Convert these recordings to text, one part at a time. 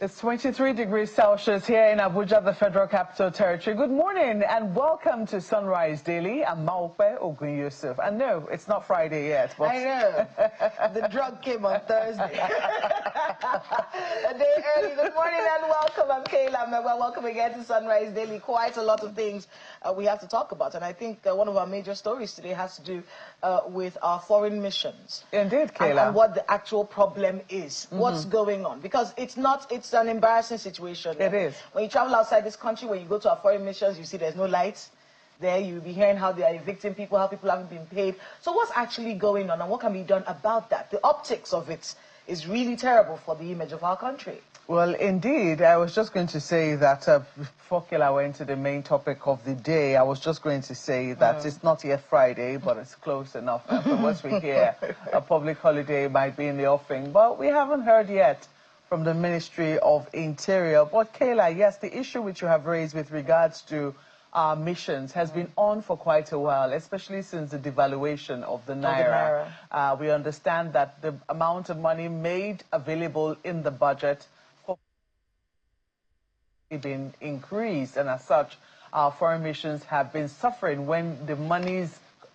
It's 23 degrees Celsius here in Abuja, the Federal Capital Territory. Good morning and welcome to Sunrise Daily. I'm Maupe Ogun Yusuf. And no, it's not Friday yet. But... I know. The drug came on Thursday. A day early. Good morning and welcome. I'm Kayla. Welcome again to Sunrise Daily. Quite a lot of things we have to talk about. And I think one of our major stories today has to do with our foreign missions. Indeed, Kayla. And what the actual problem is. What's going on. Because it's an embarrassing situation. It is. When you travel outside this country, when you go to our foreign missions, you see there's no lights. There you'll be hearing how they are evicting people, how people haven't been paid. So what's actually going on and what can be done about that? The optics of it is really terrible for the image of our country. Well, indeed, I was just going to say that before Kayla went to the main topic of the day, I was just going to say that it's not yet Friday, but it's close enough. But once we hear a public holiday might be in the offing, but we haven't heard yet from the Ministry of Interior. But Kayla, yes, the issue which you have raised with regards to our missions has been on for quite a while, especially since the devaluation of the Naira. We understand that the amount of money made available in the budget for been increased, and as such, our foreign missions have been suffering when the money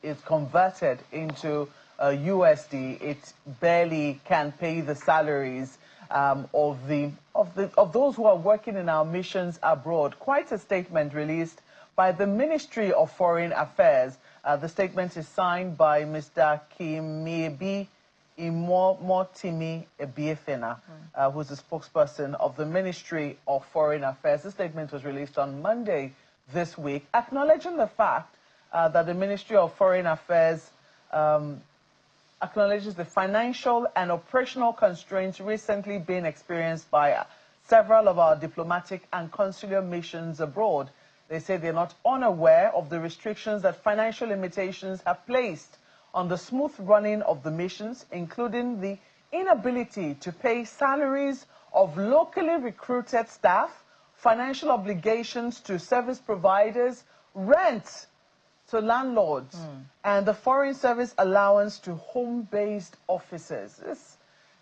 is converted into USD. It barely can pay the salaries of those who are working in our missions abroad. Quite a statement released by the Ministry of Foreign Affairs. The statement is signed by Mr. Kimiebi Imotimi Ebiefena, who's the spokesperson of the Ministry of Foreign Affairs. The statement was released on Monday this week, acknowledging the fact that the Ministry of Foreign Affairs acknowledges the financial and operational constraints recently being experienced by several of our diplomatic and consular missions abroad. They say they're not unaware of the restrictions that financial limitations have placed on the smooth running of the missions, including the inability to pay salaries of locally recruited staff, financial obligations to service providers, rent to landlords, and the foreign service allowance to home-based officers.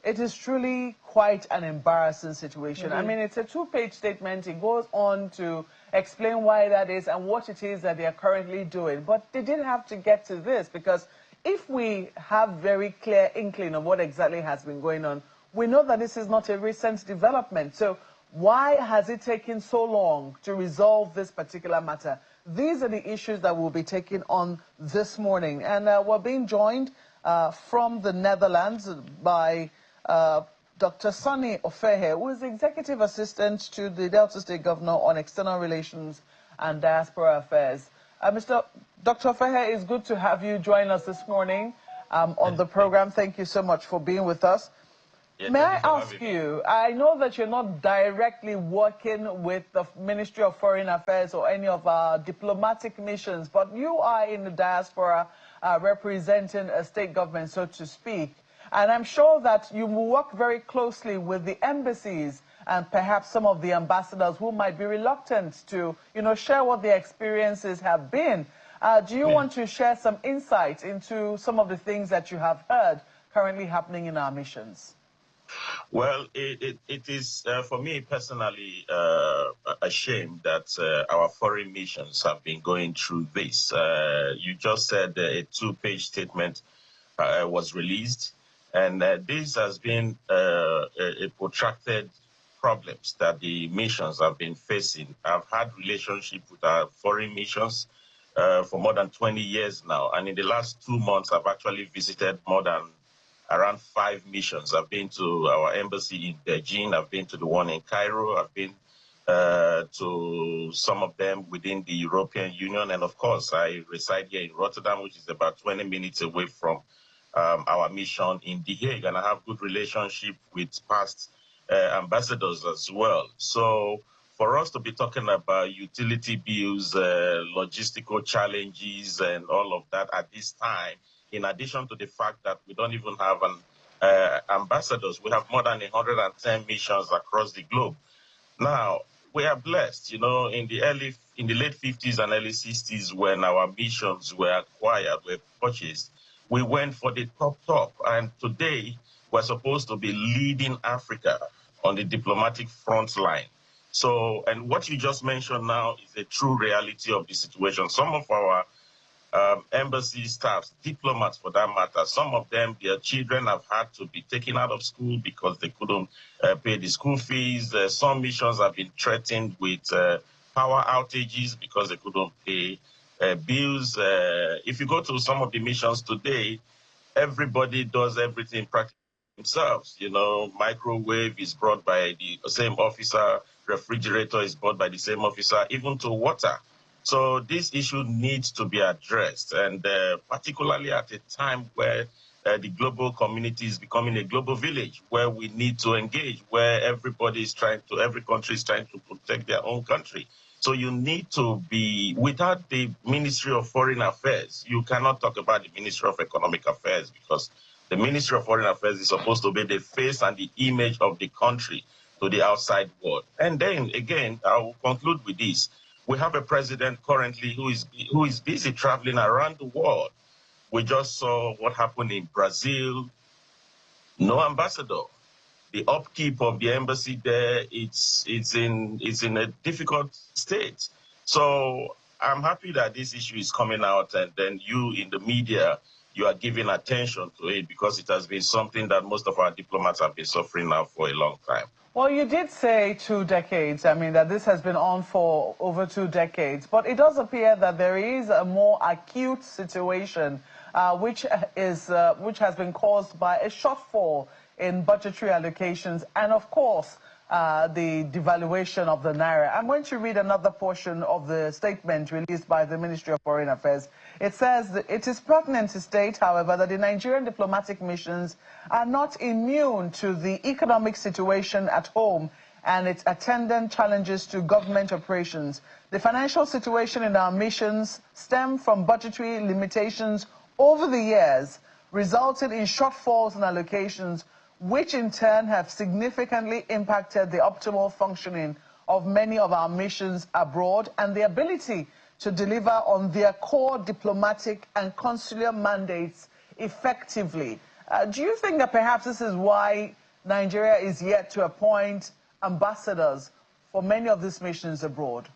It is truly quite an embarrassing situation. I mean, it's a two-page statement. It goes on to explain why that is and what it is that they are currently doing. But they didn't have to get to this, because if we have very clear inkling of what exactly has been going on, we know that this is not a recent development. So why has it taken so long to resolve this particular matter? These are the issues that we'll be taking on this morning. And we're being joined from the Netherlands by Dr. Sunny Ofehe, who is Executive Assistant to the Delta State Governor on External Relations and Diaspora Affairs. Dr. Ofehe, it's good to have you join us this morning on the program. Thank you so much for being with us. Yeah, may I ask you, I know that you're not directly working with the Ministry of Foreign Affairs or any of our diplomatic missions, but you are in the diaspora representing a state government, so to speak. And I'm sure that you will work very closely with the embassies and perhaps some of the ambassadors who might be reluctant to, share what their experiences have been. Do you want to share some insight into some of the things that you have heard currently happening in our missions? Well, it is, for me personally, a shame that our foreign missions have been going through this. You just said a two-page statement was released, and this has been a protracted problems that the missions have been facing. I've had relationship with our foreign missions for more than 20 years now, and in the last 2 months, I've actually visited more than around 5 missions. I've been to our embassy in Beijing. I've been to the one in Cairo. I've been to some of them within the European Union. And of course, I reside here in Rotterdam, which is about 20 minutes away from our mission in The Hague. And I have good relationship with past ambassadors as well. So for us to be talking about utility bills, logistical challenges, and all of that at this time, in addition to the fact that we don't even have ambassadors, we have more than 110 missions across the globe. Now, we are blessed, in the late 50s and early 60s, when our missions were acquired, were purchased, we went for the top. And today, we're supposed to be leading Africa on the diplomatic front line. So, and what you just mentioned now is a true reality of the situation. Some of our embassy staffs, diplomats for that matter, some of them, their children have had to be taken out of school because they couldn't pay the school fees. Some missions have been threatened with power outages because they couldn't pay bills. If you go to some of the missions today, everybody does everything practically themselves. You know, microwave is brought by the same officer, refrigerator is brought by the same officer, even to water. So this issue needs to be addressed, and particularly at a time where the global community is becoming a global village, where we need to engage, where everybody is trying to, every country is trying to protect their own country. So you need to be, without the Ministry of Foreign Affairs, you cannot talk about the Ministry of Economic Affairs, because the Ministry of Foreign Affairs is supposed to be the face and the image of the country to the outside world. And then again, I will conclude with this. We have a president currently who is busy traveling around the world. We just saw what happened in Brazil. No ambassador. The upkeep of the embassy there, it's in a difficult state. So I'm happy that this issue is coming out, and then you in the media, you are giving attention to it, because it has been something that most of our diplomats have been suffering now for a long time. Well, you did say 2 decades. I mean, that this has been on for over 2 decades. But it does appear that there is a more acute situation, which has been caused by a shortfall in budgetary allocations and, of course, the devaluation of the naira. I'm going to read another portion of the statement released by the Ministry of Foreign Affairs. It says that it is pertinent to state, however, that the Nigerian diplomatic missions are not immune to the economic situation at home and its attendant challenges to government operations. The financial situation in our missions stem from budgetary limitations over the years, resulting in shortfalls in allocations, which in turn have significantly impacted the optimal functioning of many of our missions abroad and the ability to deliver on their core diplomatic and consular mandates effectively. Do you think that perhaps this is why Nigeria is yet to appoint ambassadors for many of these missions abroad?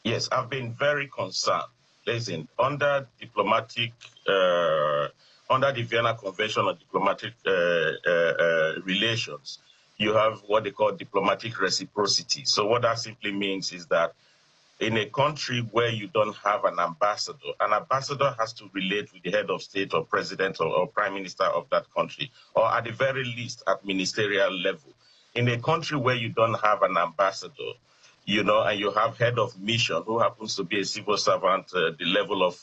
Yes, I've been very concerned. Listen, under the Vienna Convention on Diplomatic Relations, you have what they call diplomatic reciprocity. So what that simply means is that in a country where you don't have an ambassador has to relate with the head of state or president or prime minister of that country, or at the very least at ministerial level. In a country where you don't have an ambassador, you know, and you have head of mission who happens to be a civil servant, the level of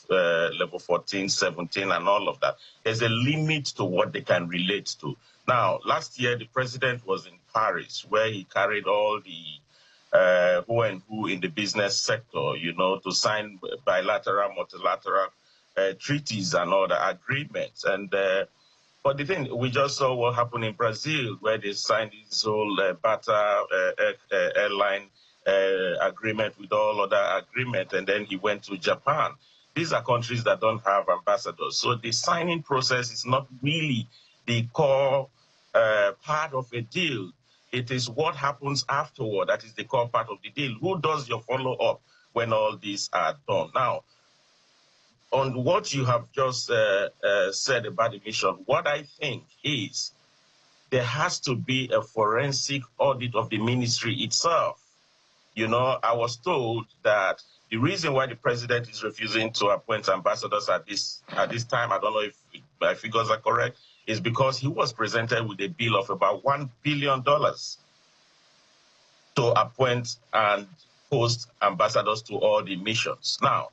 level 14, 17, and all of that, there's a limit to what they can relate to. Now, last year, the president was in Paris, where he carried all the who and who in the business sector, you know, to sign bilateral, multilateral treaties and all the agreements. And but the thing, we just saw what happened in Brazil, where they signed this whole BATA airline agreement with all other agreement, and then he went to Japan. These are countries that don't have ambassadors. So the signing process is not really the core part of a deal. It is what happens afterward that is the core part of the deal. Who does your follow-up when all these are done? Now, on what you have just said about the mission, what I think is there has to be a forensic audit of the ministry itself. You know, I was told that the reason why the president is refusing to appoint ambassadors at this time, I don't know if my figures are correct, is because he was presented with a bill of about $1 billion to appoint and post ambassadors to all the missions. Now,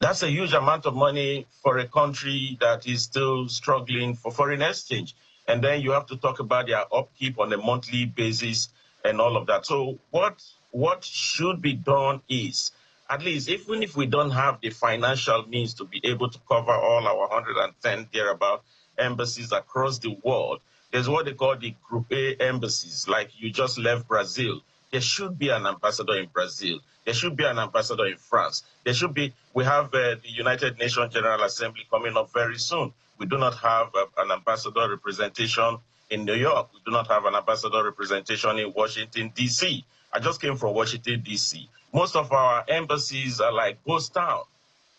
that's a huge amount of money for a country that is still struggling for foreign exchange. And then you have to talk about their upkeep on a monthly basis and all of that. So what should be done is, at least even if we don't have the financial means to be able to cover all our 110 thereabout embassies across the world, there's what they call the Group A embassies. Like you just left Brazil, there should be an ambassador in Brazil. There should be an ambassador in France. There should be, we have the United Nations General Assembly coming up very soon. We do not have an ambassador representation in New York. We do not have an ambassador representation in Washington, D.C. I just came from Washington, D.C. Most of our embassies are like ghost town.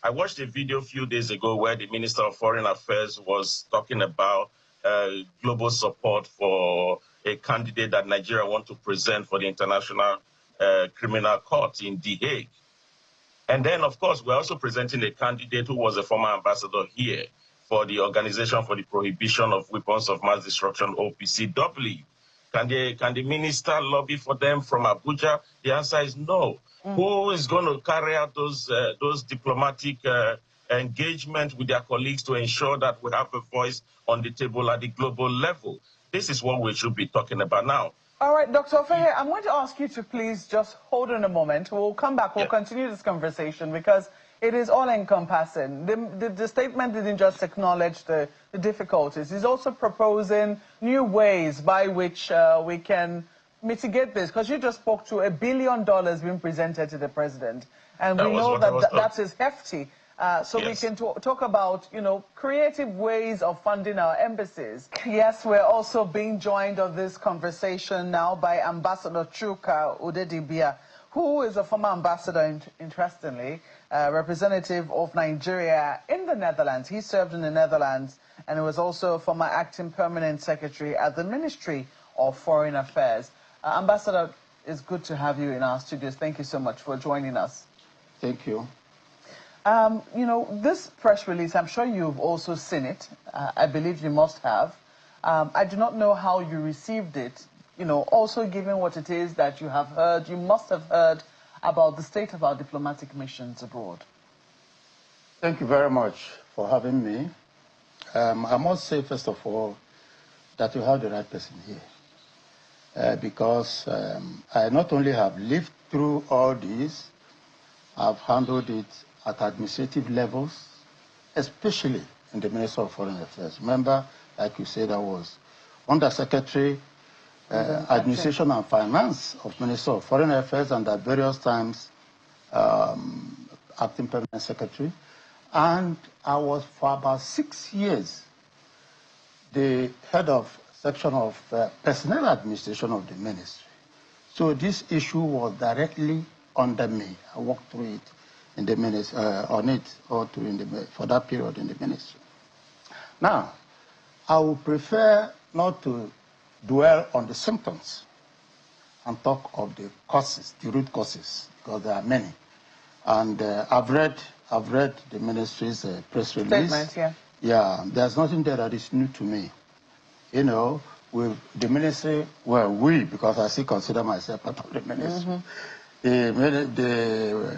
I watched a video a few days ago where the Minister of Foreign Affairs was talking about global support for a candidate that Nigeria wants to present for the International Criminal Court in The Hague. And then, of course, we're also presenting a candidate who was a former ambassador here for the Organization for the Prohibition of Weapons of Mass Destruction, OPCW. Can the minister lobby for them from Abuja? The answer is no. Who is going to carry out those diplomatic engagement with their colleagues to ensure that we have a voice on the table at the global level? This is what we should be talking about now. All right, Dr. Ofehe, I'm going to ask you to please just hold on a moment. We'll come back. We'll continue this conversation because it is all-encompassing. The statement didn't just acknowledge the difficulties. It's also proposing new ways by which we can mitigate this, because you just spoke to $1 billion being presented to the president, and we know that is hefty. So we can talk about, creative ways of funding our embassies. Yes, we're also being joined on this conversation now by Ambassador Chuka Udedibia, who is a former ambassador, interestingly, representative of Nigeria in the Netherlands. He served in the Netherlands and was also a former acting permanent secretary at the Ministry of Foreign Affairs. Ambassador, it's good to have you in our studios. Thank you so much for joining us. Thank you. This press release, I'm sure you've also seen it. I believe you must have. I do not know how you received it. Also given what it is that you have heard, you must have heard about the state of our diplomatic missions abroad. Thank you very much for having me. I must say, first of all, that you have the right person here. Because I not only have lived through all this, I've handled it at administrative levels, especially in the Ministry of Foreign Affairs. Remember, like you said, I was Undersecretary, Administration and Finance of Ministry of Foreign Affairs, and at various times Acting Permanent Secretary. And I was for about 6 years the head of section of personnel administration of the ministry. So this issue was directly under me. I worked through it in the ministry, for that period in the ministry. Now, I would prefer not to dwell on the symptoms and talk of the causes, the root causes, because there are many. And I've read the ministry's press release. Statement, yeah. Yeah, there's nothing there that is new to me. With the ministry, well, because I still consider myself part of the ministry, the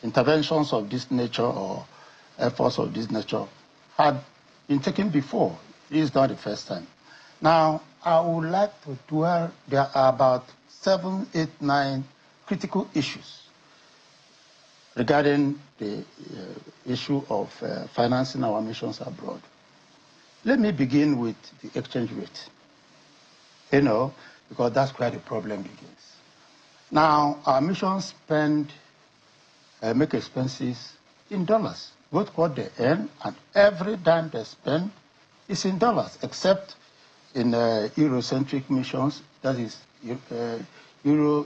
interventions of this nature or efforts of this nature had been taken before. This is not the first time. Now, I would like to dwell, there are about 7, 8, 9 critical issues regarding the issue of financing our missions abroad. Let me begin with the exchange rate, because that's where the problem begins. Now, our missions make expenses in dollars, both what they earn and every dime they spend is in dollars, except in Eurocentric missions, that is Euro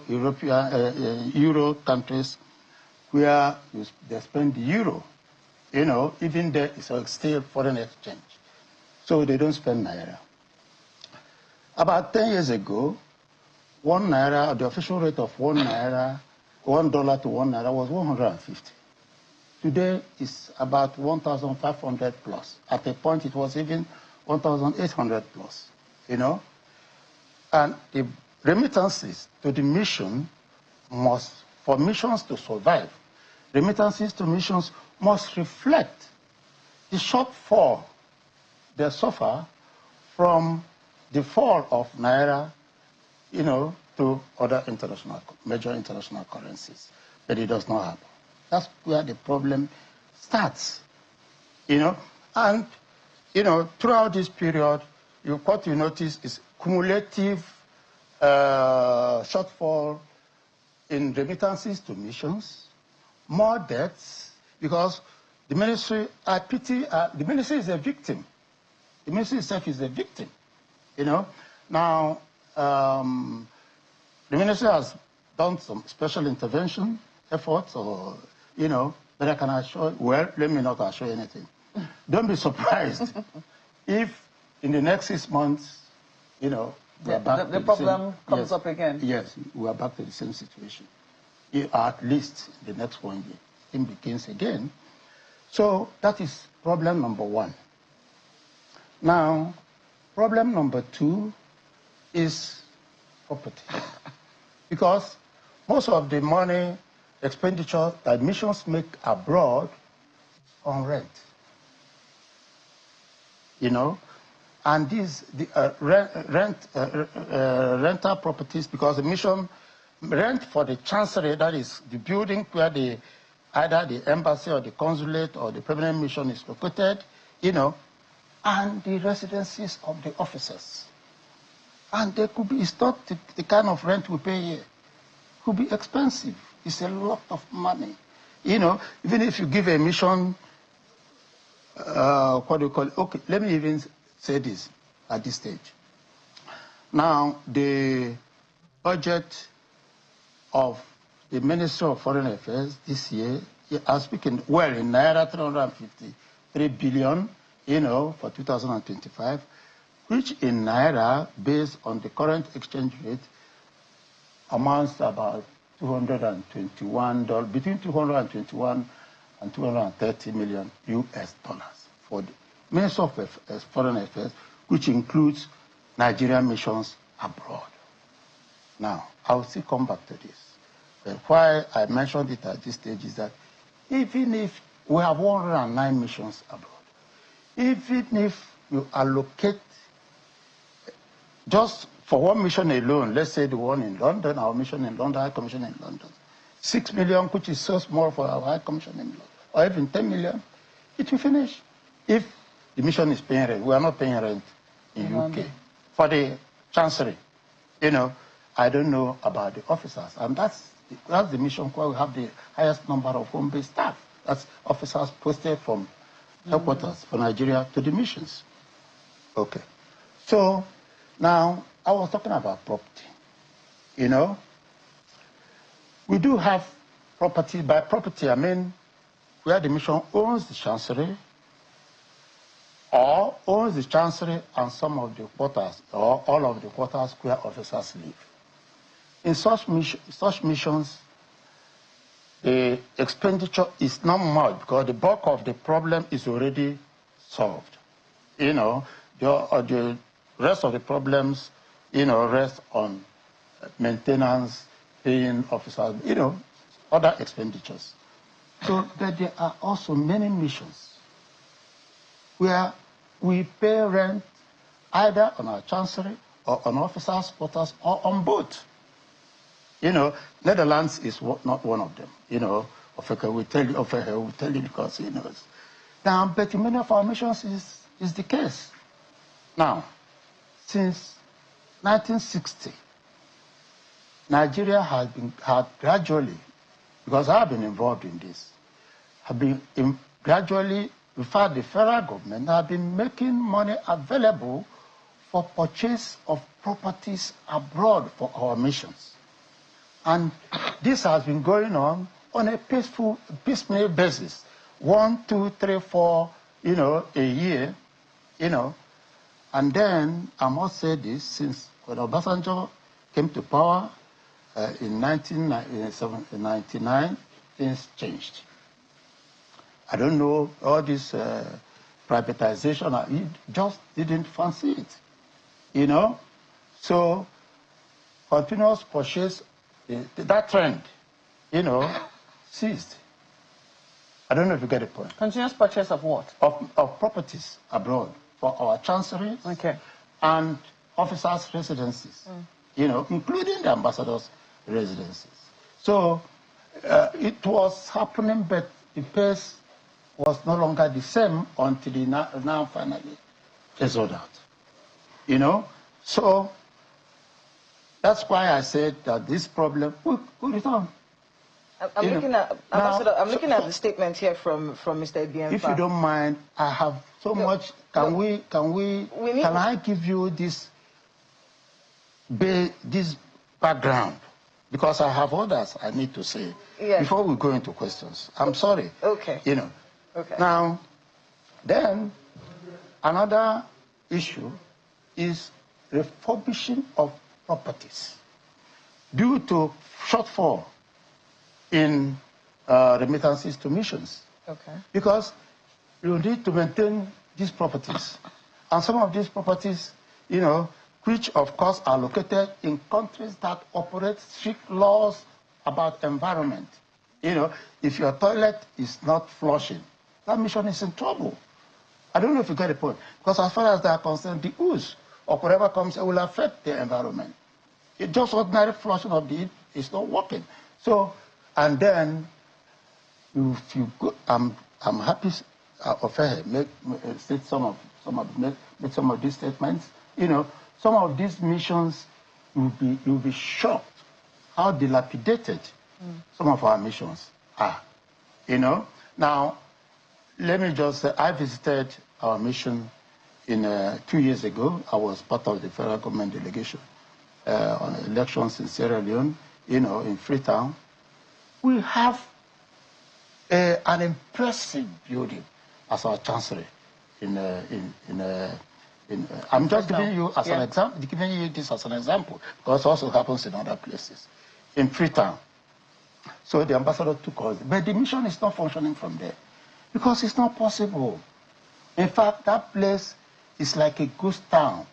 countries where they spend the euro. Even there is still foreign exchange. So they don't spend naira. About 10 years ago, 1 naira, the official rate of 1 naira, $1 to 1 naira was 150. Today it's about 1,500 plus. At a point it was even 1,800 plus, And the remittances to the mission for missions to survive, remittances to missions must reflect the shortfall they suffer from the fall of naira, to other major international currencies. But it does not happen. That's where the problem starts, And, throughout this period, what you notice is cumulative shortfall in remittances to missions, more debts, because the ministry, the ministry is a victim. The ministry itself is a victim you know. Now, the ministry has done some special intervention efforts, or, you know, but I can assure, well, let me not assure anything. Don't be surprised if in the next 6 months, you know, the problem comes up again. Yes, we are back to the same situation. At least the next 1 year, it begins again. So that is problem number one. Now, problem number two is property. Because most of the money expenditure that missions make abroad on rent. You know, and these rental properties, because the mission rent for the chancery, that is the building where either the embassy or the consulate or the permanent mission is located, you know, and the residences of the officers. And they could be, it's not the kind of rent we pay here. It could be expensive. It's a lot of money. You know, even if you give a mission, what do you call it? Okay, let me even say this at this stage. Now, the budget of the Ministry of Foreign Affairs this year, I'm speaking, well, in Naira, 353 billion, you know, for 2025, which in Naira, based on the current exchange rate, amounts to about $221, between 221 and 230 million US dollars for the Ministry of Foreign Affairs, which includes Nigerian missions abroad. Now, I will still come back to this. But why I mentioned it at this stage is that even if we have 109 missions abroad, even if you allocate just for one mission alone, let's say the one in London, our mission in London, High Commission in London, 6 million, which is so small for our High Commission in London, or even 10 million, it will finish. If the mission is paying rent, we are not paying rent in UK. For the Chancery, you know, I don't know about the officers, and that's the mission where we have the highest number of home-based staff. That's officers posted from headquarters for Nigeria to the missions. Okay. So now I was talking about property. You know, we do have property. By property, I mean where the mission owns the Chancery, or owns the Chancery and some of the quarters, or all of the quarters where officers live. In such missions, the expenditure is not much because the bulk of the problem is already solved. You know, the rest of the problems, you know, rest on maintenance, paying officers, you know, other expenditures. So, but there are also many missions where we pay rent either on our Chancery or on officers' quarters or on both. You know, Netherlands is not one of them. You know, Africa will tell you because he knows. Now, but in many of our missions is the case. Now, since 1960, Nigeria had gradually, because I've been involved in this, gradually, in fact, the federal government have been making money available for purchase of properties abroad for our missions. And this has been going on a piecemeal basis. 1, 2, 3, 4, you know, a year, you know. And then, I must say this, since when Obasanjo came to power in 1999, things changed. I don't know, all this privatization, he just didn't fancy it, you know. So, continuous purchase, that trend, you know, ceased. I don't know if you get the point. Continuous purchase of what? Of properties abroad for our chanceries, okay, and officers' residences, you know, including the ambassadors' residences. So it was happening, but the pace was no longer the same until now finally fizzled out. You know, so that's why I said that this problem will return. I'm looking at the statement here from Mr. Ebiemfa. If you don't mind, I have so much. Can I give you this this background, because I have others I need to say before we go into questions. I'm sorry. Okay. You know. Okay. Now, then, another issue is refurbishing of properties due to shortfall in remittances to missions. Okay. Because you need to maintain these properties. And some of these properties, you know, which of course are located in countries that operate strict laws about environment. You know, if your toilet is not flushing, that mission is in trouble. I don't know if you get the point. Because as far as they are concerned, the ooze or whatever comes will affect the environment. It just ordinary flushing of the is not working. So, and then if you go, I'm happy of her make some of these statements. You know, some of these missions you'll be shocked how dilapidated some of our missions are. You know, now let me just say I visited our mission in 2 years ago. I was part of the federal government delegation on elections in Sierra Leone. You know, in Freetown, we have an impressive building as our chancery. I'm just giving you as an example, giving you this as an example, because it also happens in other places. In Freetown, so the ambassador took us, but the mission is not functioning from there because it's not possible. In fact, that place is like a ghost town.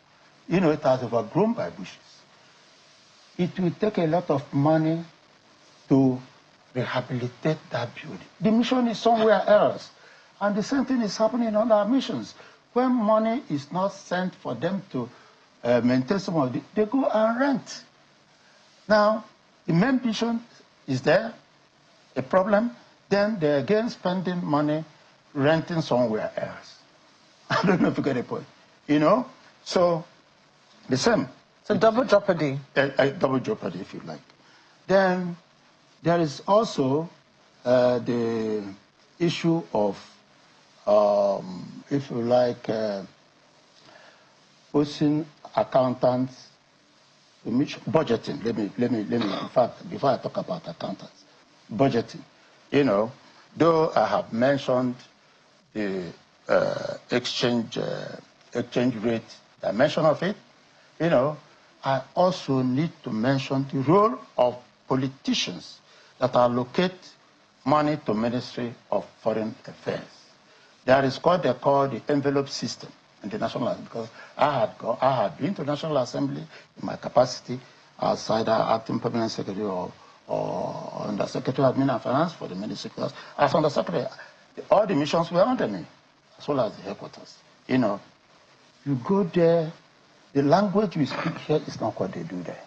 You know, it has overgrown by bushes. It will take a lot of money to rehabilitate that building. The mission is somewhere else. And the same thing is happening in other missions. When money is not sent for them to maintain some of it, they go and rent. Now, the main mission is there, a problem, then they're again spending money renting somewhere else. I don't know if you get the point. You know? So, the same. So double jeopardy. Double jeopardy, if you like. Then there is also the issue of, if you like, posting accountants, budgeting. Let me. In fact, before I talk about accountants, budgeting. You know, though I have mentioned the exchange rate dimension of it, you know, I also need to mention the role of politicians that allocate money to Ministry of Foreign Affairs. There is what they call the envelope system in the National Assembly, because I had been to the National Assembly in my capacity as either acting permanent secretary or under Secretary of Admin and Finance for the Ministry. As under Secretary, all the missions were under me, as well as the headquarters. You know, you go there, the language we speak here is not what they do there.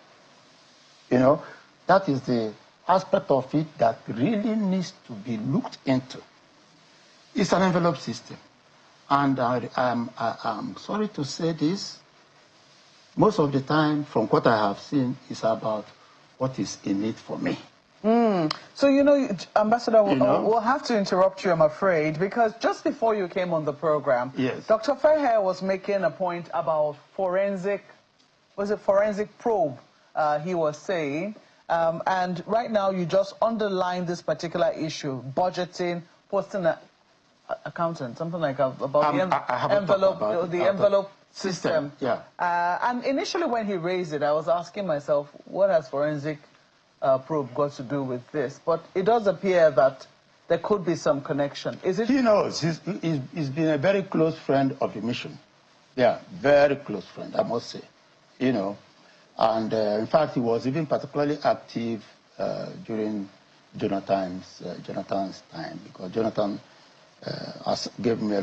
You know, that is the aspect of it that really needs to be looked into. It's an envelope system. And I'm sorry to say this, most of the time, from what I have seen, is about what is in it for me. So, you know, Ambassador, we'll have to interrupt you, I'm afraid, because just before you came on the program, Dr. Fairhair was making a point about forensic probe, he was saying. And right now, you just underlined this particular issue, budgeting, posting an accountant, something like about the envelope system. Yeah. And initially when he raised it, I was asking myself, what has forensic probe got to do with this? But it does appear that there could be some connection. Is it? He knows. He's been a very close friend of the mission. Yeah, very close friend, I must say. You know, and in fact, he was even particularly active during Jonathan's time, because Jonathan gave me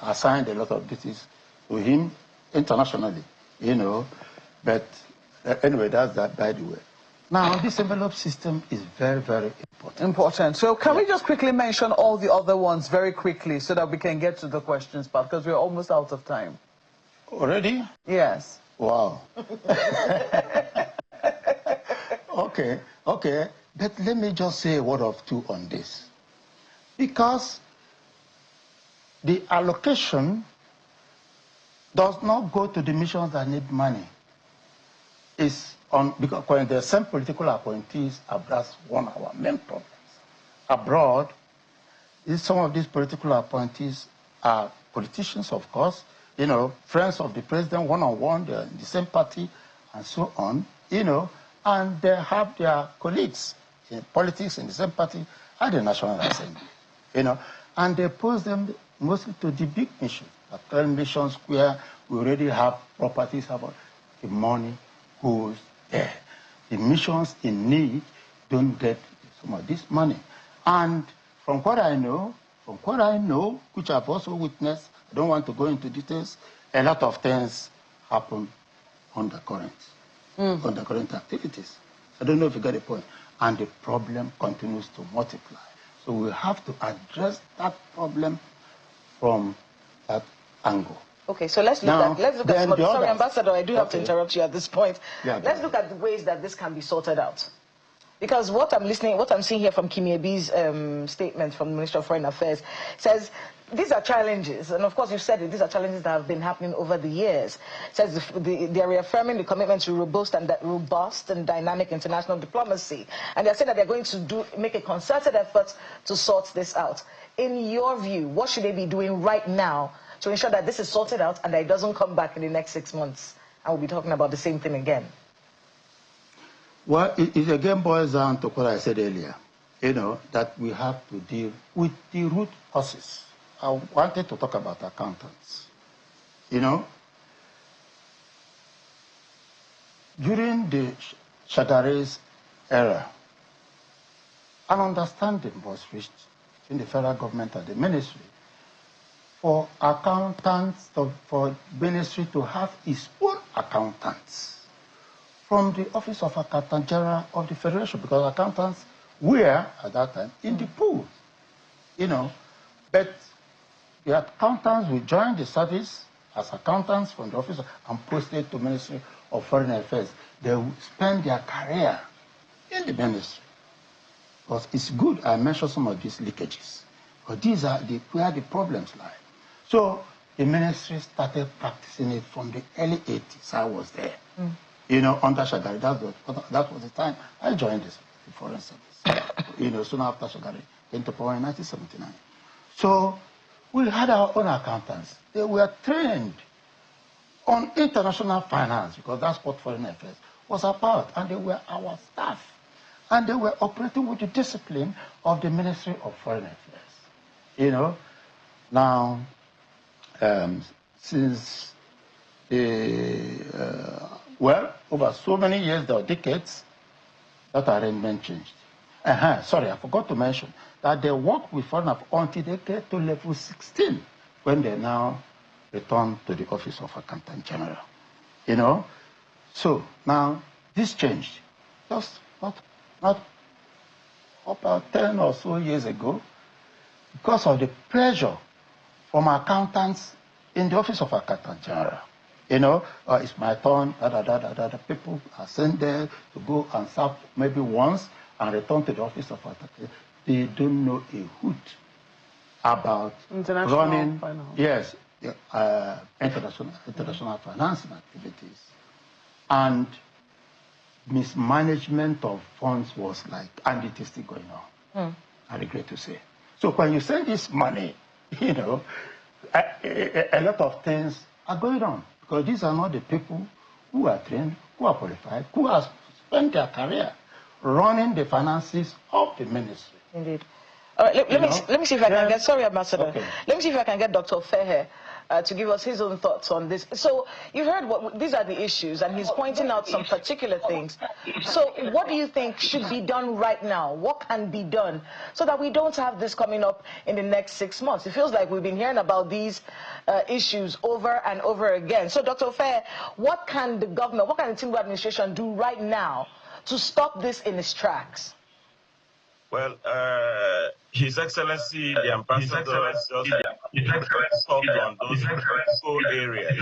assigned a lot of duties to him internationally, you know. But anyway, that's that by the way. Now, this envelope system is very, very important. So can we just quickly mention all the other ones very quickly so that we can get to the questions part, because we're almost out of time. Already? Yes. Wow. Okay. But let me just say a word or two on this. Because the allocation does not go to the missions that need money. is on, because when the same political appointees abroad, one of our main problems. Abroad, some of these political appointees are politicians, of course, friends of the president, one-on-one, they're in the same party, and so on, and they have their colleagues in politics in the same party at the National Assembly, and they pose them mostly to the big missions, the current missions where we already have properties about the money goes there. The missions in need don't get some of this money. And from what I know, which I've also witnessed, I don't want to go into details, a lot of things happen on the current activities. I don't know if you get the point. And the problem continues to multiply. So we have to address that problem from that angle. Okay, so let's look at sorry, Ambassador, I do have to interrupt you at this point. Yeah, let's look at the ways that this can be sorted out. Because what I'm seeing here from Kimiebi's statement from the Ministry of Foreign Affairs says these are challenges, and of course you've said it, these are challenges that have been happening over the years. It says they're reaffirming the commitment to robust and dynamic international diplomacy, and they're saying that they're going to make a concerted effort to sort this out. In your view, what should they be doing right now to ensure that this is sorted out and that it doesn't come back in the next 6 months and we'll be talking about the same thing again? Well, it again boils down to what I said earlier, that we have to deal with the root causes. I wanted to talk about accountants. During the Shagare's era, an understanding was reached in the federal government and the ministry for accountants, for ministry to have its own accountants from the Office of Accountant General of the Federation, because accountants were, at that time, in the pool, But the accountants will join the service as accountants from the office and posted to Ministry of Foreign Affairs. They will spend their career in the ministry. Because it's good I mentioned some of these leakages, but these are where the problems lie. So the ministry started practicing it from the early 80s. I was there. Under Shagari. That was the time I joined the Foreign Service. Soon after Shagari came to power in 1979. So we had our own accountants. They were trained on international finance, because that's what Foreign Affairs was about. And they were our staff. And they were operating with the discipline of the Ministry of Foreign Affairs. Now, since over so many years or decades, that arrangement changed. Sorry, I forgot to mention that they work with Foreign Affairs until they get to level 16, when they now return to the Office of Accountant General. So now this changed. Just not about 10 or so years ago, because of the pressure from accountants in the Office of Accountant General. It's my turn, people are sent there to go and serve maybe once and return to the Office of Accountant. They don't know a hoot about running, international financing activities. And mismanagement of funds was like, and it is still going on, I regret to say. So when you send this money, a lot of things are going on, because these are not the people who are trained, who are qualified, who have spent their career running the finances of the ministry. Indeed. All right, let me see if I can get, sorry, Ambassador. Okay. Let me see if I can get Dr. Fehe to give us his own thoughts on this. So you heard these are the issues, and he's pointing out some particular things. So what do you think should be done right now? What can be done so that we don't have this coming up in the next 6 months? It feels like we've been hearing about these issues over and over again. So Dr. Fehe, what can the government, what can the Tinubu administration do right now to stop this in its tracks? Well, His Excellency, the Ambassador, has just talked on those critical areas.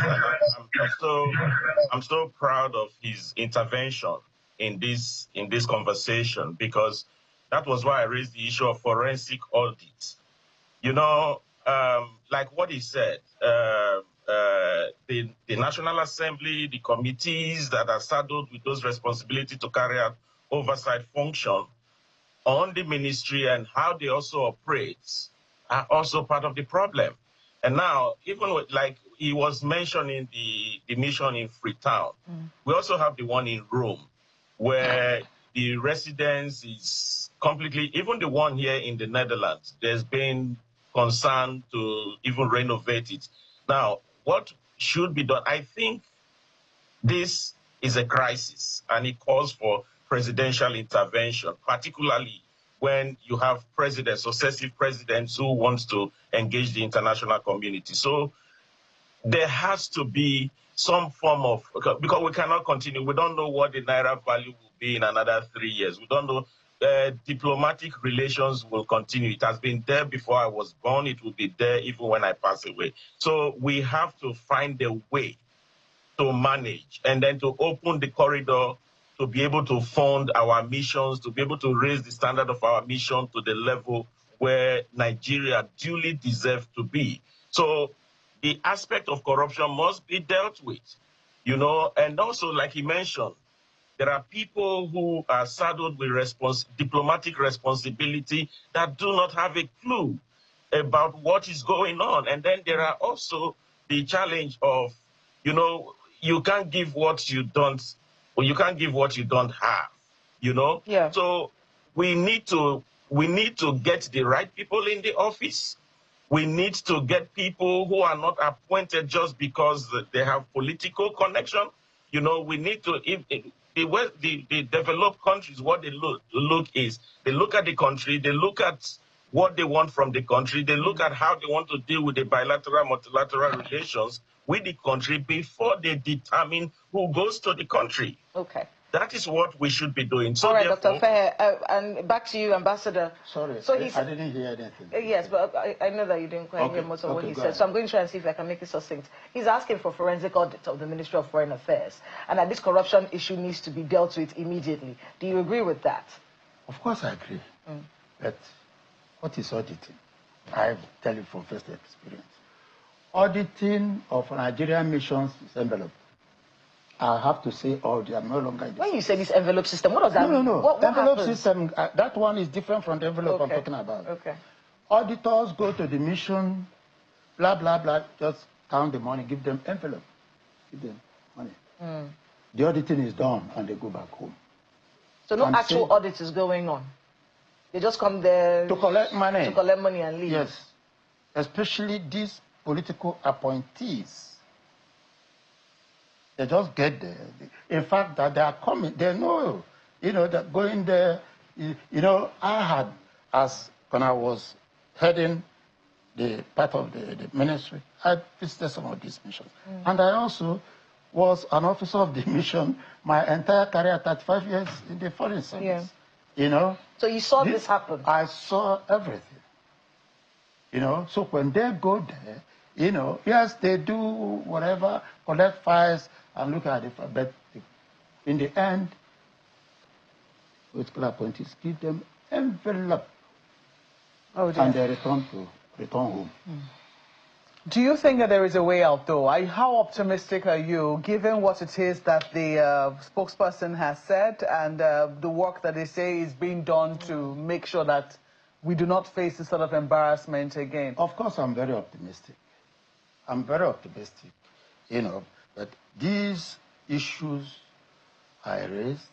I'm so proud of his intervention in this conversation, because that was why I raised the issue of forensic audit. Like what he said, the National Assembly, the committees that are saddled with those responsibilities to carry out oversight function on the ministry and how they also operate are also part of the problem. And now, even with, like he was mentioning the mission in Freetown, we also have the one in Rome, where the residence is completely, even the one here in the Netherlands, there's been concern to even renovate it. Now, what should be done? I think this is a crisis and it calls for presidential intervention, particularly when you have presidents, successive presidents who wants to engage the international community. So there has to be some form of, because we cannot continue. We don't know what the Naira value will be in another 3 years. We don't know. Diplomatic relations will continue. It has been there before I was born. It will be there even when I pass away. So we have to find a way to manage and then to open the corridor to be able to fund our missions, to be able to raise the standard of our mission to the level where Nigeria duly deserves to be. So the aspect of corruption must be dealt with, you know, and also, like he mentioned, there are people who are saddled with diplomatic responsibility that do not have a clue about what is going on. And then there are also the challenge of, you know, you can't give what you don't, or you can't give what you don't have, you know? Yeah. So we need to get the right people in the office. We need to get people who are not appointed just because they have political connection. You know, we need to, the developed countries, what they look is, they look at the country, they look at what they want from the country, they look at how they want to deal with the bilateral, multilateral relations with the country before they determine who goes to the country. Okay. That is what we should be doing. So all right, Dr. Fair, and back to you, Ambassador. Sorry, so I didn't hear anything. Yes, but I know that you didn't quite hear most of what he said, ahead. So I'm going to try and see if I can make it succinct. He's asking for forensic audit of the Ministry of Foreign Affairs, and that this corruption issue needs to be dealt with immediately. Do you agree with that? Of course I agree. But what is auditing? I tell you from first experience. Auditing of Nigerian missions is envelope. I have to say, they are no longer in this. When you say this envelope system, what does that mean? No. What envelope happens? system, that one is different from the envelope I'm talking about. Okay. Auditors go to the mission, blah, blah, blah, just count the money, give them envelope, give them money. The auditing is done and they go back home. So no actual audit is going on? They just come there to collect money. To collect money and leave? Yes. Especially these political appointees. They just get there. In fact, that they are coming, they know, that going there, I had, when I was heading the part of the ministry, I visited some of these missions. And I also was an officer of the mission my entire career, 35 years in the foreign service. Yeah. So you saw this happen? I saw everything. So when they go there, yes, they do whatever, collect files, and look at it, but in the end, political appointees give them envelope, and they return home. Do you think that there is a way out, though? How optimistic are you, given what it is that the spokesperson has said and the work that they say is being done to make sure that we do not face this sort of embarrassment again? Of course, I'm very optimistic. But these issues I raised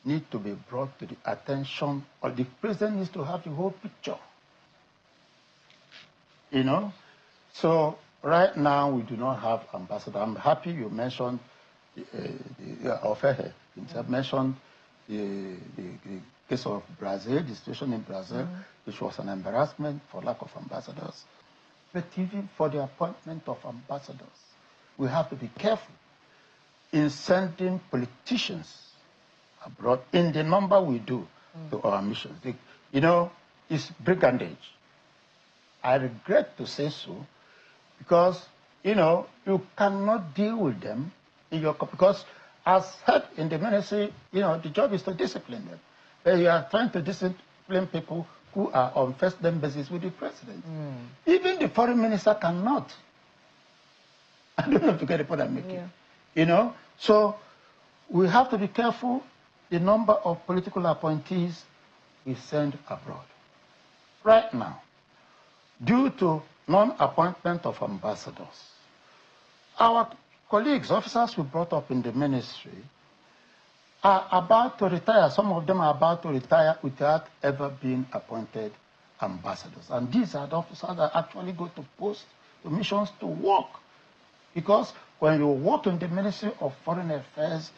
need to be brought to the attention, or the president needs to have the whole picture. So right now we do not have ambassador. I'm happy you mentioned mentioned the case of Brazil, the situation in Brazil, which was an embarrassment for lack of ambassadors. But even for the appointment of ambassadors, we have to be careful in sending politicians abroad in the number we do to our missions. It's brigandage. I regret to say so, because, you cannot deal with them because as head in the ministry, the job is to discipline them. But you are trying to discipline people who are on first-name basis with the president. Even the foreign minister cannot. I don't know if you get the point I'm making. You know? So we have to be careful the number of political appointees we send abroad. Right now, due to non-appointment of ambassadors, our colleagues, officers we brought up in the ministry, are about to retire. Some of them are about to retire without ever being appointed ambassadors. And these are the officers that actually go to post to missions to work. Because when you work in the Ministry of Foreign Affairs,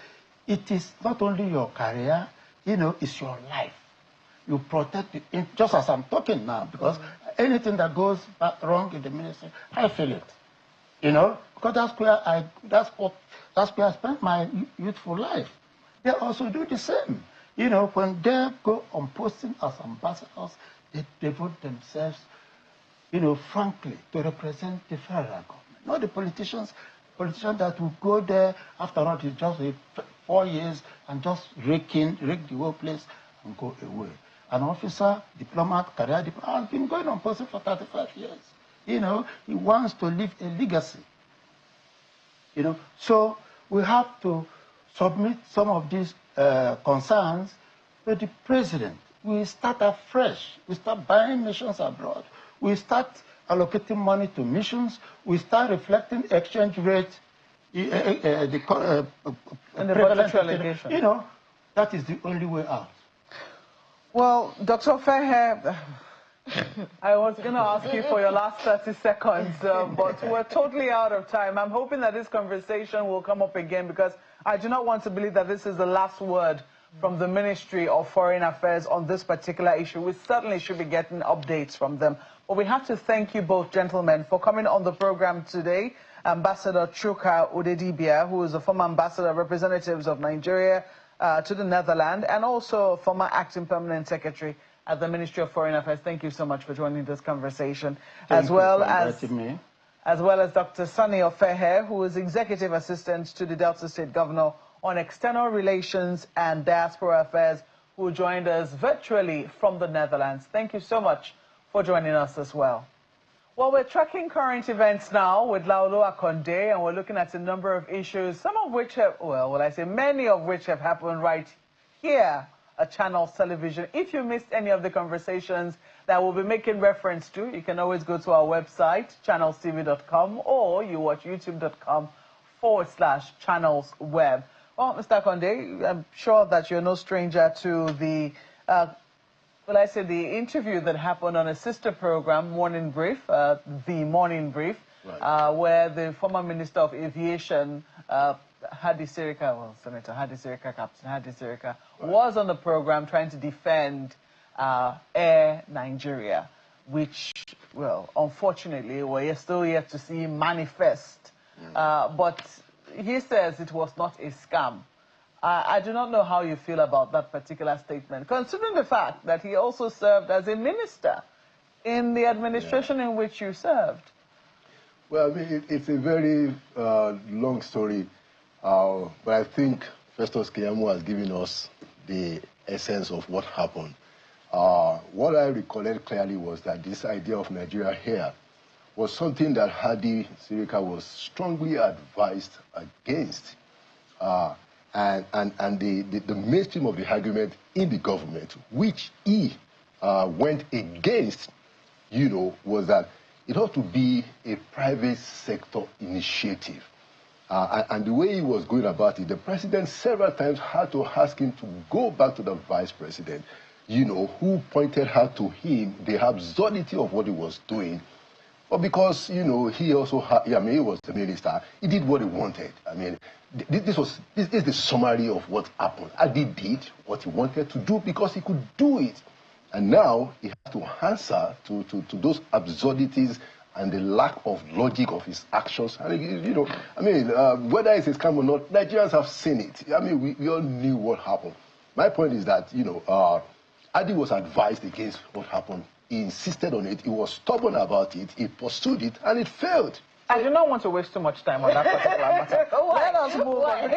it is not only your career, you know, it's your life. You protect it, just as I'm talking now, because anything that goes wrong in the ministry, I feel it. You know, because that's where I spent my youthful life. They also do the same. You know, when they go on posting as ambassadors, they devote themselves, you know, frankly, to represent the federal government. Not the politicians that will go there, after all, it's just 4 years and just rake the whole place and go away. An officer, diplomat, career diplomat, has been going on posting for 35 years. You know, he wants to leave a legacy. You know, so we have to submit some of these concerns to the president. We start afresh. We start buying missions abroad. We start allocating money to missions. We start reflecting exchange rate, and the budgetary allocation. You know, that is the only way out. Well, Dr. Fairhair, I was going to ask you for your last 30 seconds, but we're totally out of time. I'm hoping that this conversation will come up again, because I do not want to believe that this is the last word from the Ministry of Foreign Affairs on this particular issue. We certainly should be getting updates from them. But we have to thank you both, gentlemen, for coming on the program today. Ambassador Chuka Udedibia, who is a former ambassador representatives of Nigeria to the Netherlands, and also former acting permanent secretary at the Ministry of Foreign Affairs. Thank you so much for joining this conversation. As well as Dr. Sunny Ofehe, who is executive assistant to the Delta State Governor on External Relations and Diaspora Affairs, who joined us virtually from the Netherlands. Thank you so much for joining us as well. Well, we're tracking current events now with Laolo Akonde, and we're looking at a number of issues, some of which have, many of which have happened right here at Channels Television. If you missed any of the conversations that we'll be making reference to, you can always go to our website, channelstv.com, or you watch youtube.com/channelsweb. Well, Mr. Akonde, I'm sure that you're no stranger to the the interview that happened on a sister program, Morning Brief, the Morning Brief, right, where the former Minister of Aviation, Senator Hadi Sirika, Captain Hadi Sirika, right, was on the program trying to defend Air Nigeria, which, well, unfortunately, we're still yet to see manifest. But he says it was not a scam. I do not know how you feel about that particular statement, considering the fact that he also served as a minister in the administration in which you served. Well, I mean, it's a very long story, but I think Festus Keyamo has given us the essence of what happened. What I recollect clearly was that this idea of Nigeria here was something that Hadi Sirika was strongly advised against. And the mainstream of the argument in the government, which he went against, you know, was that it ought to be a private sector initiative. And the way he was going about it, the president several times had to ask him to go back to the vice president, you know, who pointed out to him the absurdity of what he was doing. But because, you know, he also had, he was the minister, he did what he wanted. I mean, this is the summary of what happened. Adi did what he wanted to do because he could do it. And now he has to answer to those absurdities and the lack of logic of his actions. I mean, you know, I mean, whether it's a scam or not, Nigerians have seen it. I mean, we all knew what happened. My point is that, you know, Adi was advised against what happened. He insisted on it. He was stubborn about it. He pursued it, and it failed. I do not want to waste too much time on that particular matter. Let us move on.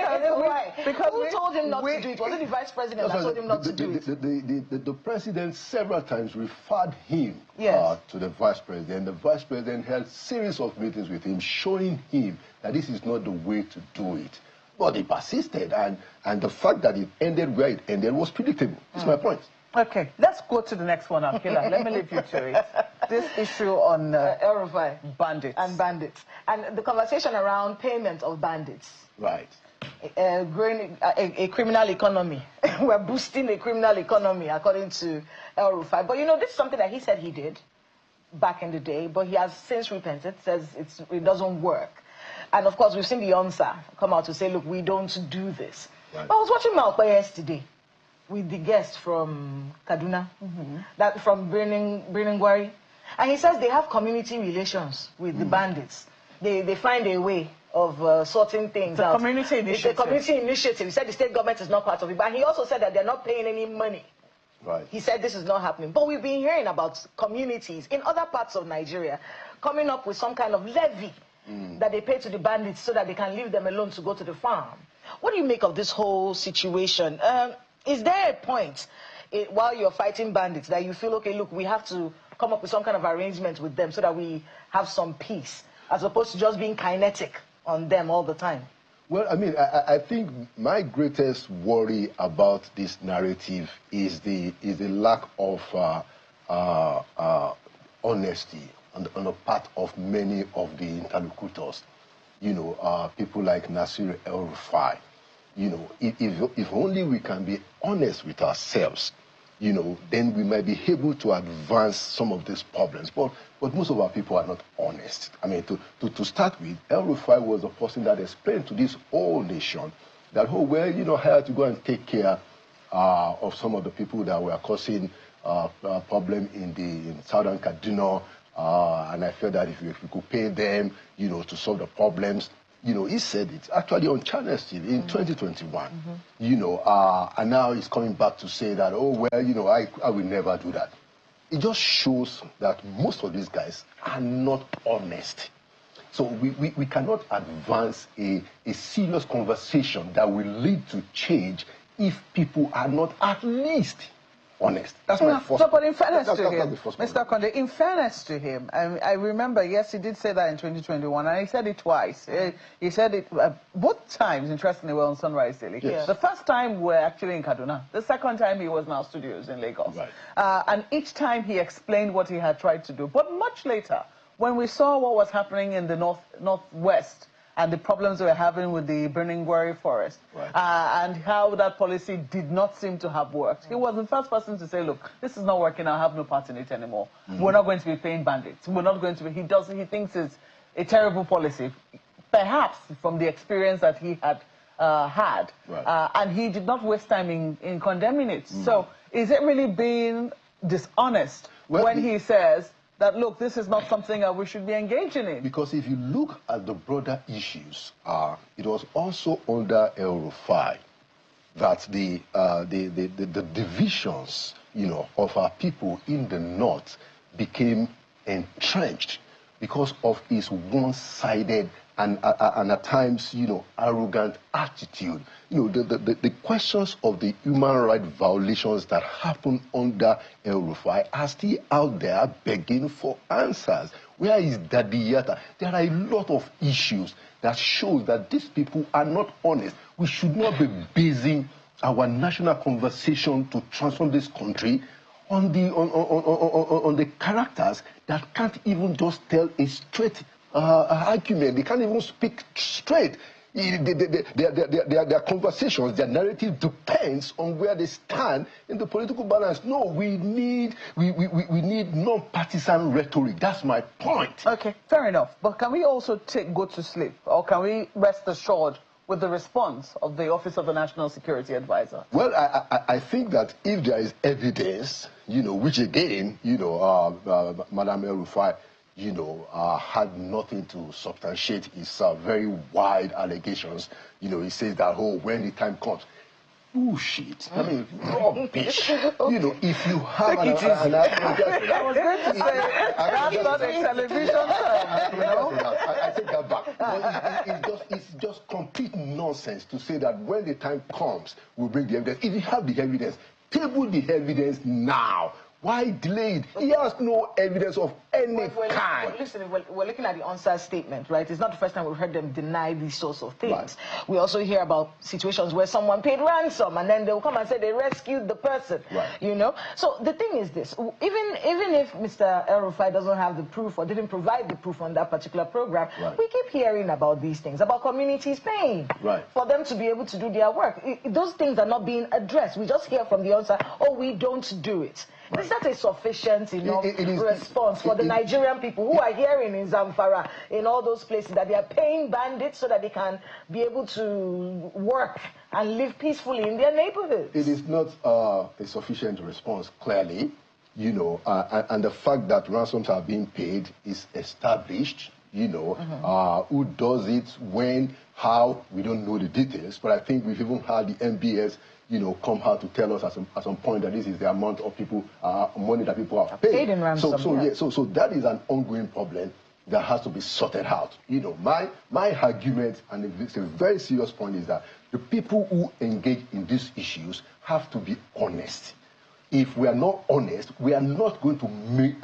Because who told him not to do it? Was it the vice president that told him not to do it? The president several times referred him to the vice president. The vice president held a series of meetings with him, showing him that this is not the way to do it. But he persisted, and the fact that it ended where it ended was predictable. That's my point. Okay, let's go to the next one, Akila. Let me leave you to it. This issue on El-Rufai. Bandits. And bandits. And the conversation around payment of bandits. Right. Growing a criminal economy. We're boosting a criminal economy, according to El-Rufai. But you know, this is something that he said he did back in the day, but he has since repented, says it doesn't work. And of course, we've seen the answer come out to say, look, we don't do this. Right. But I was watching Malpa yesterday with the guest from Kaduna, that from Birningwari. And he says they have community relations with the bandits. They find a way of sorting things out. Community initiative. It's a community initiative. He said the state government is not part of it. But he also said that they're not paying any money. Right. He said this is not happening. But we've been hearing about communities in other parts of Nigeria coming up with some kind of levy that they pay to the bandits so that they can leave them alone to go to the farm. What do you make of this whole situation? Is there a point while you're fighting bandits that you feel, okay, look, we have to come up with some kind of arrangement with them so that we have some peace, as opposed to just being kinetic on them all the time? Well, I mean, I think my greatest worry about this narrative is the lack of honesty on the part of many of the interlocutors. You know, people like Nasir El-Rufai. You know, if only we can be honest with ourselves, you know, then we might be able to advance some of these problems. But most of our people are not honest. I mean, to start with, El-Rufai was the person that explained to this whole nation that, oh, well, you know, I had to go and take care of some of the people that were causing problem in southern Kaduna, and I felt that if we could pay them, you know, to solve the problems. You know, he said it actually on Channels TV in 2021, you know, and now he's coming back to say that, oh, well, you know, I will never do that. It just shows that most of these guys are not honest. So we cannot advance a serious conversation that will lead to change if people are not at least honest. That's my first. No, but in fairness to him, Mr. Konde, in fairness to him, I remember, yes, he did say that in 2021, and he said it twice. He said it both times, interestingly, well, on Sunrise Daily. Yes. The first time we're actually in Kaduna. The second time he was in our studios in Lagos. Right. And each time he explained what he had tried to do. But much later, when we saw what was happening in the northwest, and the problems we were having with the Birningwari forest, and how that policy did not seem to have worked. He was the first person to say, look, this is not working, I have no part in it anymore. We're not going to be paying bandits. We're not going to be, he thinks it's a terrible policy, perhaps from the experience that he had had. And he did not waste time in condemning it. So is it really being dishonest when he says that, look, this is not something that we should be engaging in? Because if you look at the broader issues, it was also under El-Rufai that the divisions, you know, of our people in the north became entrenched because of his one-sided and at times, you know, arrogant attitude. You know, the questions of the human rights violations that happen under El-Rufai are still out there begging for answers. Where is Dadiyata? There are a lot of issues that show that these people are not honest. We should not be basing our national conversation to transform this country on the characters that can't even just tell a straight argument. They can't even speak straight. Their conversations, their narrative depends on where they stand in the political balance. No, we need non-partisan rhetoric. That's my point. Okay, fair enough. But can we also go to sleep, or can we rest assured with the response of the Office of the National Security Advisor? Well, I think that if there is evidence, you know, which again, you know, Madam El-Rufai, you know, had nothing to substantiate his very wide allegations. You know, he says that, oh, when the time comes. bullshit. I mean, rubbish. You know, if you have I was going to say, that's not a television term, you know? I take that back. But it's just complete nonsense to say that when the time comes, we'll bring the evidence. If you have the evidence, table the evidence now. Why delay it? He has no evidence of any kind. Listen, we're looking at the on-site statement, right? It's not the first time we've heard them deny these sorts of things. Right. We also hear about situations where someone paid ransom and then they'll come and say they rescued the person, right. You know? So the thing is this, even if Mr. El-Rufai doesn't have the proof or didn't provide the proof on that particular program, right. we keep hearing about these things, about communities paying for them to be able to do their work. Those things are not being addressed. We just hear from the on-site, oh, we don't do it. Right. Is that a sufficient enough response for the Nigerian people who are hearing in Zamfara, in all those places, that they are paying bandits so that they can be able to work and live peacefully in their neighborhoods? It is not a sufficient response, clearly, you know, and the fact that ransoms are being paid is established, you know, who does it, when, how, we don't know the details, but I think we've even had the MBS, you know, come out to tell us at some point that this is the amount of people, money that people have paid. In ransom, so that is an ongoing problem that has to be sorted out. You know, my argument, and it's a very serious point, is that the people who engage in these issues have to be honest. If we are not honest, we are not going to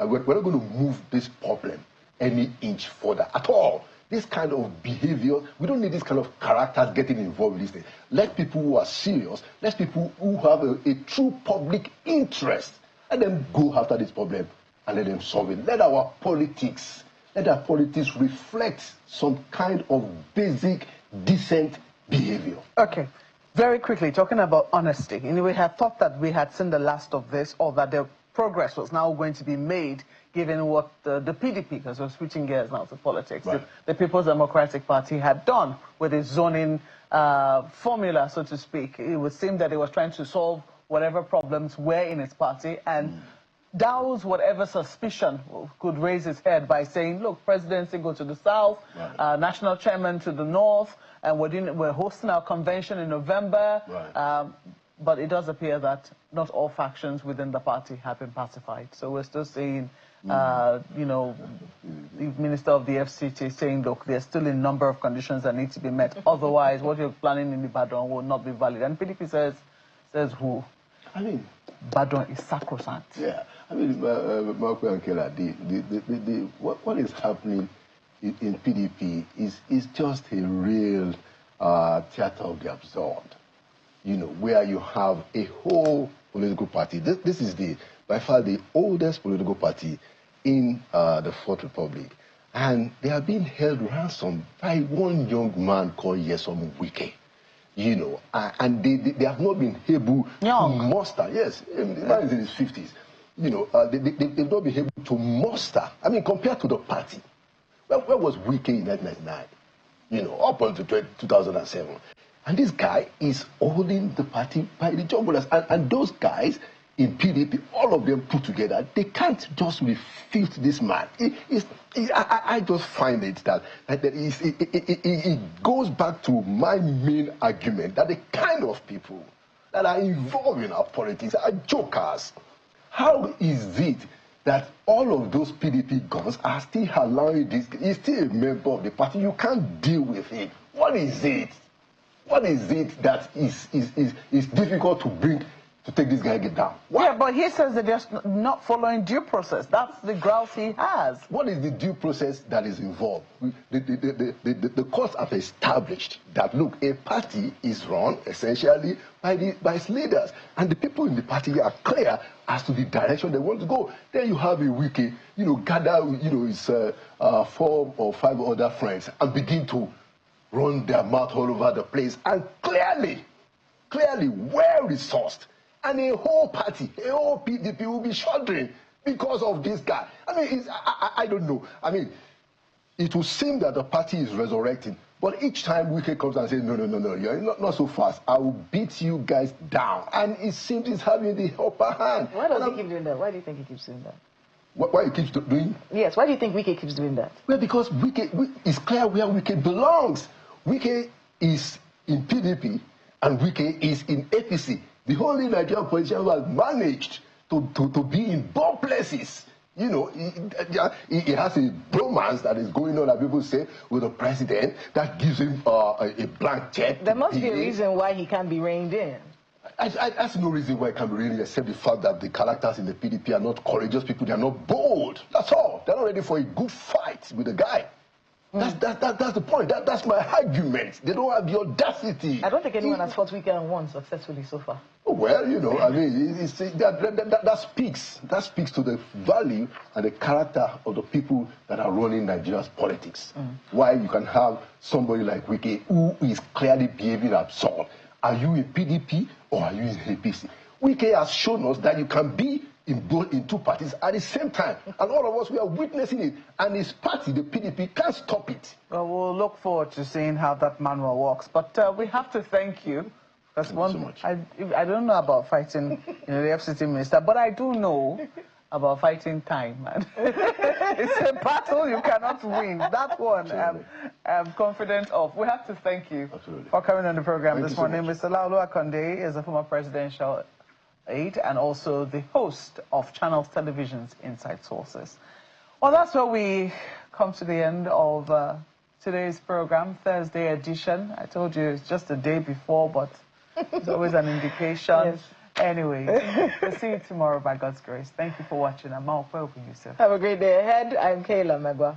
we're not going to move this problem any inch further at all. This kind of behavior, we don't need this kind of characters getting involved in this thing. Let people who are serious, let people who have a true public interest, let them go after this problem and let them solve it. Let our politics reflect some kind of basic, decent behavior. Okay. Very quickly, talking about honesty. We had thought that we had seen the last of this, or that the progress was now going to be made, given what the PDP, because we're switching gears now to politics, right. the People's Democratic Party had done with its zoning formula, so to speak. It would seem that it was trying to solve whatever problems were in its party and douse whatever suspicion could raise its head by saying, look, presidency go to the south, right. National chairman to the north, and we're hosting our convention in November. Right. But it does appear that not all factions within the party have been pacified. So we're still seeing, you know, the Minister of the FCT saying, look, there's still a number of conditions that need to be met. Otherwise, what you're planning in Ibadan will not be valid. And PDP says who? I mean, Ibadan is sacrosanct. Yeah. I mean, Marco and Kela, what is happening in PDP is just a real theater of the absurd. You know, where you have a whole political party. This is by far the oldest political party in the Fourth Republic. And they are being held ransom by one young man called Yesom Wike. You know, and they have not been able to muster. Yes, the man is in his 50s. You know, they've not been able to muster. I mean, compared to the party. Where was Wike in 1999? You know, up until 2007. And this guy is holding the party by the jugglers. And those guys in PDP, all of them put together, they can't just refute this man. I just find it that it goes back to my main argument that the kind of people that are involved in our politics are jokers. How is it that all of those PDP guns are still allowing this? He's still a member of the party. You can't deal with it. What is it? What is it that is difficult to take this guy down? Why? Yeah, but he says that they're not following due process. That's the grouse he has. What is the due process that is involved? The courts have established that, look, a party is run essentially by its leaders. And the people in the party are clear as to the direction they want to go. Then you have a Wike, you know, gather, you know, his 4 or 5 other friends and begin to run their mouth all over the place, and clearly well-resourced, and a whole party, a whole PDP will be shuddering because of this guy. I mean, I don't know. I mean, it will seem that the party is resurrecting, but each time Wike comes and says, no, you're not so fast. I will beat you guys down. And it seems he's having the upper hand. Why does he keep doing that? Why do you think he keeps doing that? Why he keeps doing? Yes, why do you think Wike keeps doing that? Well, because Wike is clear where Wike belongs. Wike is in PDP, and Wike is in APC. The only Nigerian politician who has managed to be in both places. You know, he has a bromance that is going on, that people say, with the president that gives him a blank check. There must be a reason why he can't be reined in. I see no reason why it can be reined in, except the fact that the characters in the PDP are not courageous people. They are not bold. That's all. They're not ready for a good fight with the guy. That's the point. That's my argument. They don't have the audacity. I don't think anyone has fought Wike and won successfully so far. Well, you know, I mean, that speaks to the value and the character of the people that are running Nigeria's politics. Why you can have somebody like Wike who is clearly behaving absurd. Are you in PDP or are you in APC? Wike has shown us that you can be in two parties at the same time. And all of us, we are witnessing it. And his party, the PDP, can't stop it. Well, we'll look forward to seeing how that manual works. But we have to thank you. That's Thank you so much. I don't know about fighting the FCT minister, but I do know about fighting time. It's a battle you cannot win. That one I'm confident of. We have to thank you for coming on the program this morning. Mr. Laulu Akonde is a former presidential aide and also the host of Channels Television's Inside Sources. Well, that's where we come to the end of today's program, Thursday edition. I told you it's just a day before, but it's always an indication. Yes. Anyway, we'll see you tomorrow by God's grace. Thank you for watching. I'm Mal Yusuf. Have a great day ahead. I'm Kayla Megwa.